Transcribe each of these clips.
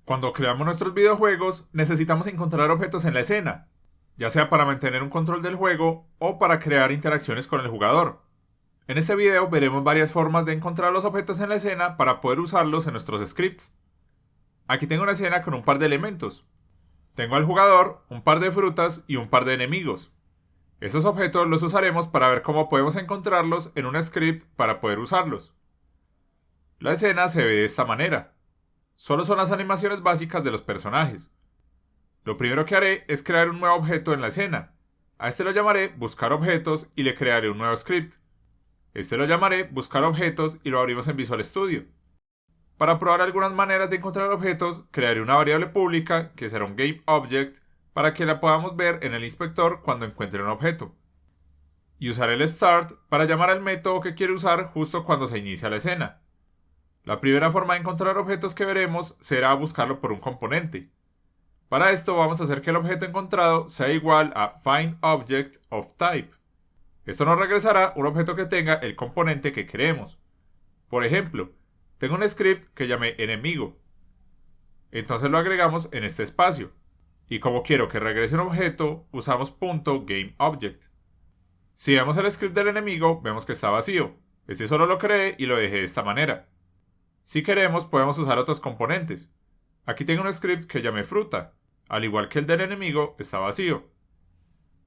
Cuando creamos nuestros videojuegos, necesitamos encontrar objetos en la escena, ya sea para mantener un control del juego o para crear interacciones con el jugador. En este video veremos varias formas de encontrar los objetos en la escena para poder usarlos en nuestros scripts. Aquí tengo una escena con un par de elementos. Tengo al jugador, un par de frutas y un par de enemigos. Estos objetos los usaremos para ver cómo podemos encontrarlos en un script para poder usarlos. La escena se ve de esta manera. Solo son las animaciones básicas de los personajes. Lo primero que haré es crear un nuevo objeto en la escena. A este lo llamaré buscar objetos y le crearé un nuevo script. Este lo llamaré buscar objetos y lo abrimos en Visual Studio. Para probar algunas maneras de encontrar objetos, crearé una variable pública que será un GameObject para que la podamos ver en el inspector cuando encuentre un objeto. Y usaré el start para llamar al método que quiero usar justo cuando se inicia la escena. La primera forma de encontrar objetos que veremos será buscarlo por un componente. Para esto vamos a hacer que el objeto encontrado sea igual a findObjectOfType. Esto nos regresará un objeto que tenga el componente que queremos. Por ejemplo, tengo un script que llamé enemigo. Entonces lo agregamos en este espacio. Y como quiero que regrese un objeto, usamos .GameObject. Si vemos el script del enemigo, vemos que está vacío. Este solo lo creé y lo dejé de esta manera. Si queremos, podemos usar otros componentes. Aquí tengo un script que llamé fruta. Al igual que el del enemigo, está vacío.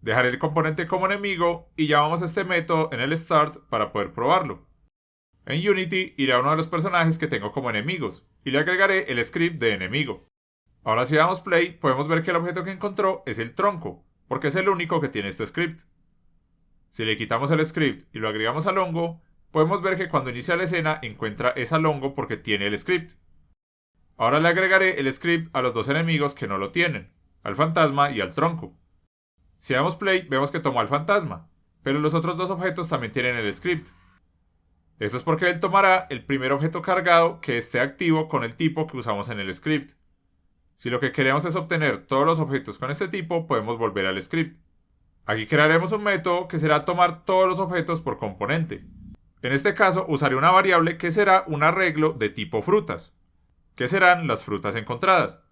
Dejaré el componente como enemigo y llamamos a este método en el start para poder probarlo. En Unity iré a uno de los personajes que tengo como enemigos y le agregaré el script de enemigo. Ahora si damos play podemos ver que el objeto que encontró es el tronco, porque es el único que tiene este script. Si le quitamos el script y lo agregamos al hongo, podemos ver que cuando inicia la escena encuentra ese hongo porque tiene el script. Ahora le agregaré el script a los dos enemigos que no lo tienen, al fantasma y al tronco. Si damos play vemos que tomó al fantasma, pero los otros dos objetos también tienen el script. Esto es porque él tomará el primer objeto cargado que esté activo con el tipo que usamos en el script. Si lo que queremos es obtener todos los objetos con este tipo, podemos volver al script. Aquí crearemos un método que será tomar todos los objetos por componente. En este caso usaré una variable que será un arreglo de tipo frutas, que serán las frutas encontradas.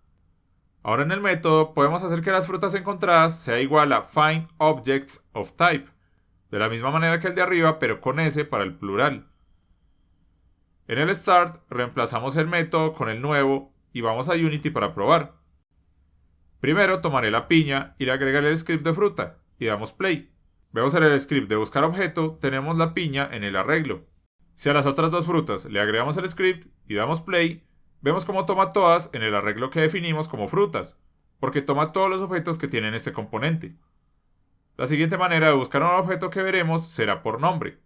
Ahora en el método podemos hacer que las frutas encontradas sea igual a findObjectOfType, de la misma manera que el de arriba, pero con S para el plural. En el start reemplazamos el método con el nuevo y vamos a Unity para probar. Primero tomaré la piña y le agregaré el script de fruta y damos play. Vemos en el script de buscar objeto tenemos la piña en el arreglo. Si a las otras dos frutas le agregamos el script y damos play, vemos cómo toma todas en el arreglo que definimos como frutas, porque toma todos los objetos que tienen este componente. La siguiente manera de buscar un objeto que veremos será por nombre.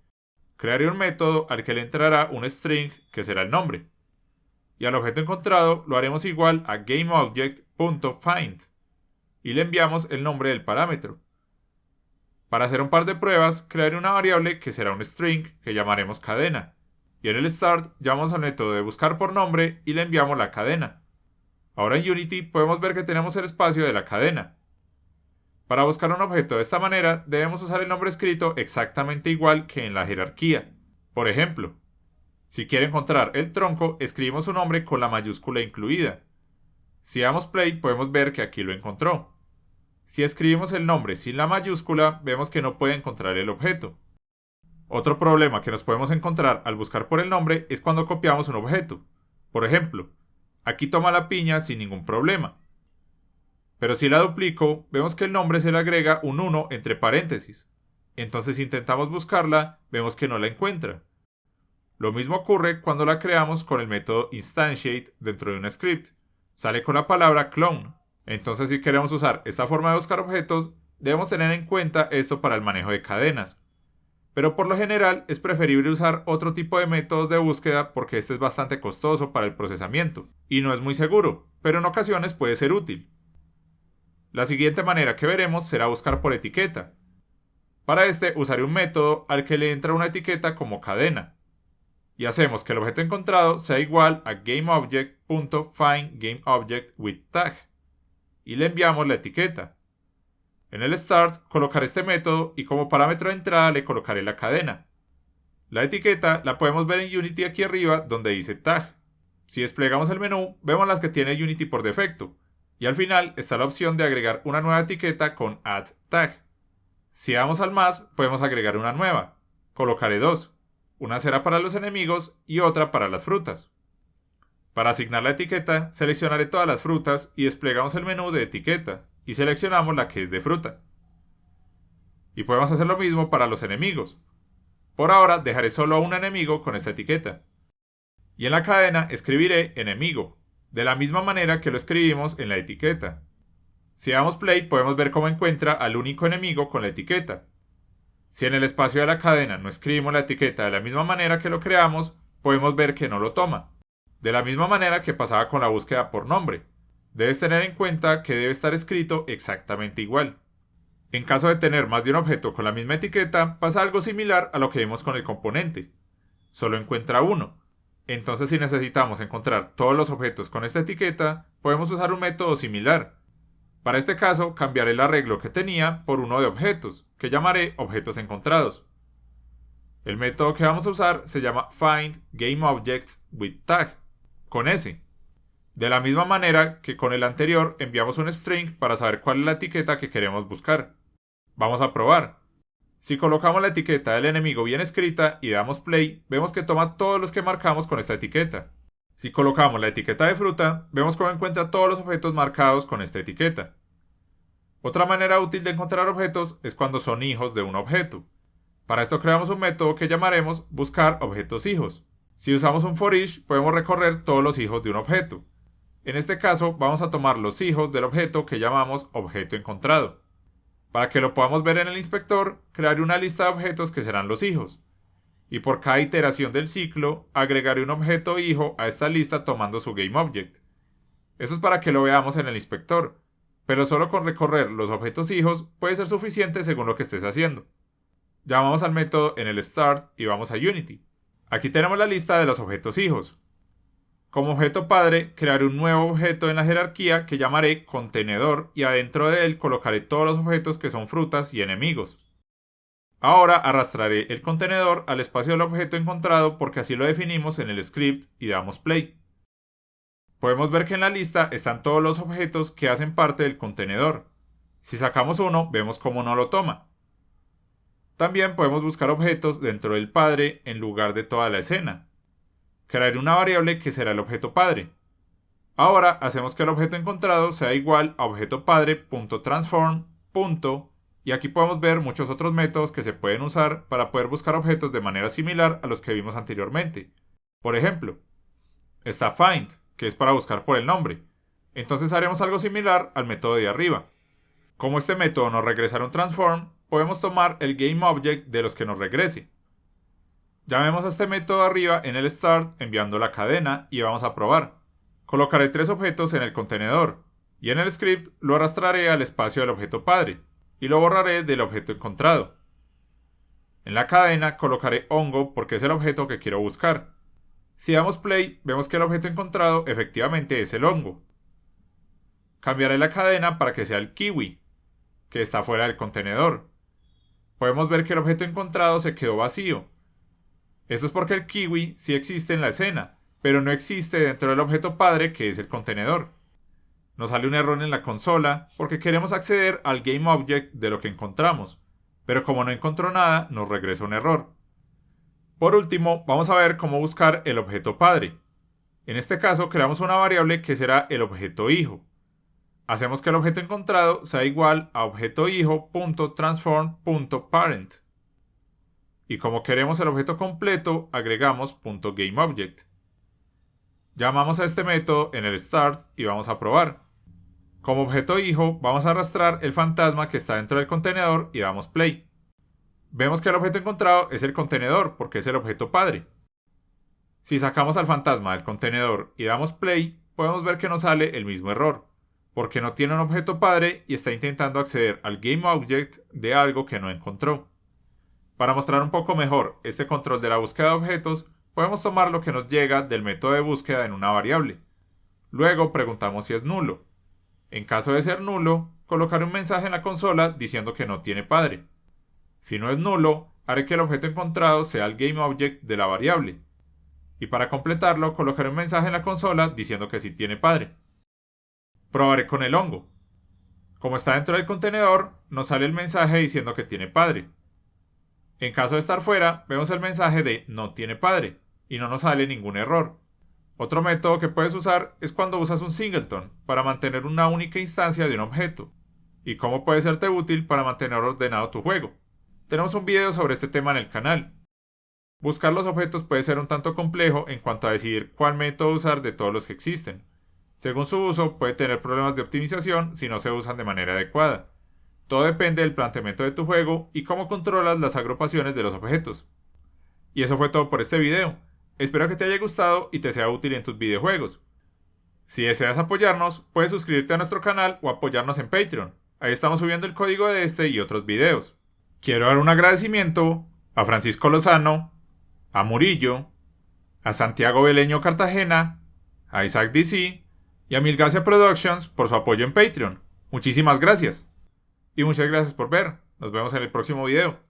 Crearé un método al que le entrará un string que será el nombre. Y al objeto encontrado lo haremos igual a GameObject.find y le enviamos el nombre del parámetro. Para hacer un par de pruebas, crearé una variable que será un string que llamaremos cadena. Y en el start llamamos al método de buscar por nombre y le enviamos la cadena. Ahora en Unity podemos ver que tenemos el espacio de la cadena. Para buscar un objeto de esta manera debemos usar el nombre escrito exactamente igual que en la jerarquía. Por ejemplo, si quiere encontrar el tronco, escribimos su nombre con la mayúscula incluida. Si damos play podemos ver que aquí lo encontró. Si escribimos el nombre sin la mayúscula, vemos que no puede encontrar el objeto. Otro problema que nos podemos encontrar al buscar por el nombre es cuando copiamos un objeto. Por ejemplo, aquí toma la piña sin ningún problema. Pero si la duplico, vemos que el nombre se le agrega un 1 entre paréntesis. Entonces si intentamos buscarla, vemos que no la encuentra. Lo mismo ocurre cuando la creamos con el método instantiate dentro de un script. Sale con la palabra clone. Entonces si queremos usar esta forma de buscar objetos, debemos tener en cuenta esto para el manejo de cadenas. Pero por lo general es preferible usar otro tipo de métodos de búsqueda porque este es bastante costoso para el procesamiento y no es muy seguro, pero en ocasiones puede ser útil. La siguiente manera que veremos será buscar por etiqueta. Para este usaré un método al que le entra una etiqueta como cadena. Y hacemos que el objeto encontrado sea igual a GameObject.findGameObjectWithTag. Y le enviamos la etiqueta. En el start colocaré este método y como parámetro de entrada le colocaré la cadena. La etiqueta la podemos ver en Unity aquí arriba donde dice tag. Si desplegamos el menú, vemos las que tiene Unity por defecto, y al final está la opción de agregar una nueva etiqueta con Add Tag. Si damos al más, podemos agregar una nueva. Colocaré dos. Una será para los enemigos y otra para las frutas. Para asignar la etiqueta, seleccionaré todas las frutas y desplegamos el menú de etiqueta y seleccionamos la que es de fruta. Y podemos hacer lo mismo para los enemigos. Por ahora dejaré solo a un enemigo con esta etiqueta. Y en la cadena escribiré enemigo, de la misma manera que lo escribimos en la etiqueta. Si damos play podemos ver cómo encuentra al único enemigo con la etiqueta. Si en el espacio de la cadena no escribimos la etiqueta de la misma manera que lo creamos, podemos ver que no lo toma. De la misma manera que pasaba con la búsqueda por nombre. Debes tener en cuenta que debe estar escrito exactamente igual. En caso de tener más de un objeto con la misma etiqueta, pasa algo similar a lo que vimos con el componente. Solo encuentra uno. Entonces, si necesitamos encontrar todos los objetos con esta etiqueta, podemos usar un método similar. Para este caso, cambiaré el arreglo que tenía por uno de objetos, que llamaré objetos encontrados. El método que vamos a usar se llama FindGameObjectsWithTag, con S. De la misma manera que con el anterior enviamos un string para saber cuál es la etiqueta que queremos buscar. Vamos a probar. Si colocamos la etiqueta del enemigo bien escrita y damos play, vemos que toma todos los que marcamos con esta etiqueta. Si colocamos la etiqueta de fruta, vemos cómo encuentra todos los objetos marcados con esta etiqueta. Otra manera útil de encontrar objetos es cuando son hijos de un objeto. Para esto creamos un método que llamaremos buscarObjetosHijos. Si usamos un forEach, podemos recorrer todos los hijos de un objeto. En este caso, vamos a tomar los hijos del objeto que llamamos objeto encontrado. Para que lo podamos ver en el inspector, crearé una lista de objetos que serán los hijos. Y por cada iteración del ciclo, agregaré un objeto hijo a esta lista tomando su GameObject. Eso es para que lo veamos en el inspector, pero solo con recorrer los objetos hijos puede ser suficiente según lo que estés haciendo. Llamamos al método en el Start y vamos a Unity. Aquí tenemos la lista de los objetos hijos. Como objeto padre, crearé un nuevo objeto en la jerarquía que llamaré contenedor y adentro de él colocaré todos los objetos que son frutas y enemigos. Ahora arrastraré el contenedor al espacio del objeto encontrado porque así lo definimos en el script y damos play. Podemos ver que en la lista están todos los objetos que hacen parte del contenedor. Si sacamos uno, vemos cómo no lo toma. También podemos buscar objetos dentro del padre en lugar de toda la escena. Crearé una variable que será el objeto padre. Ahora hacemos que el objeto encontrado sea igual a objeto padre.transform. Y aquí podemos ver muchos otros métodos que se pueden usar para poder buscar objetos de manera similar a los que vimos anteriormente. Por ejemplo, está find, que es para buscar por el nombre. Entonces haremos algo similar al método de arriba. Como este método nos regresará un transform, podemos tomar el GameObject de los que nos regrese. Llamemos a este método arriba en el Start enviando la cadena y vamos a probar. Colocaré 3 objetos en el contenedor y en el script lo arrastraré al espacio del objeto padre y lo borraré del objeto encontrado. En la cadena colocaré hongo porque es el objeto que quiero buscar. Si damos play, vemos que el objeto encontrado efectivamente es el hongo. Cambiaré la cadena para que sea el kiwi, que está fuera del contenedor. Podemos ver que el objeto encontrado se quedó vacío. Esto es porque el kiwi sí existe en la escena, pero no existe dentro del objeto padre que es el contenedor. Nos sale un error en la consola porque queremos acceder al GameObject de lo que encontramos, pero como no encontró nada, nos regresa un error. Por último, vamos a ver cómo buscar el objeto padre. En este caso, creamos una variable que será el objeto hijo. Hacemos que el objeto encontrado sea igual a objetohijo.transform.parent. Y como queremos el objeto completo, agregamos .GameObject. Llamamos a este método en el Start y vamos a probar. Como objeto hijo, vamos a arrastrar el fantasma que está dentro del contenedor y damos play. Vemos que el objeto encontrado es el contenedor porque es el objeto padre. Si sacamos al fantasma del contenedor y damos play, podemos ver que nos sale el mismo error, porque no tiene un objeto padre y está intentando acceder al GameObject de algo que no encontró. Para mostrar un poco mejor este control de la búsqueda de objetos, podemos tomar lo que nos llega del método de búsqueda en una variable. Luego preguntamos si es nulo. En caso de ser nulo, colocaré un mensaje en la consola diciendo que no tiene padre. Si no es nulo, haré que el objeto encontrado sea el GameObject de la variable. y para completarlo colocaré un mensaje en la consola diciendo que sí tiene padre. Probaré con el hongo. Como está dentro del contenedor, nos sale el mensaje diciendo que tiene padre. En caso de estar fuera, vemos el mensaje de no tiene padre y no nos sale ningún error. Otro método que puedes usar es cuando usas un singleton para mantener una única instancia de un objeto, y cómo puede serte útil para mantener ordenado tu juego. Tenemos un video sobre este tema en el canal. Buscar los objetos puede ser un tanto complejo en cuanto a decidir cuál método usar de todos los que existen. Según su uso, puede tener problemas de optimización si no se usan de manera adecuada. Todo depende del planteamiento de tu juego y cómo controlas las agrupaciones de los objetos. Y eso fue todo por este video. Espero que te haya gustado y te sea útil en tus videojuegos. Si deseas apoyarnos, puedes suscribirte a nuestro canal o apoyarnos en Patreon. Ahí estamos subiendo el código de este y otros videos. Quiero dar un agradecimiento a Francisco Lozano, a Murillo, a Santiago Beleño Cartagena, a Isaac DC y a Milgacia Productions por su apoyo en Patreon. Muchísimas gracias. Y muchas gracias por ver. Nos vemos en el próximo video.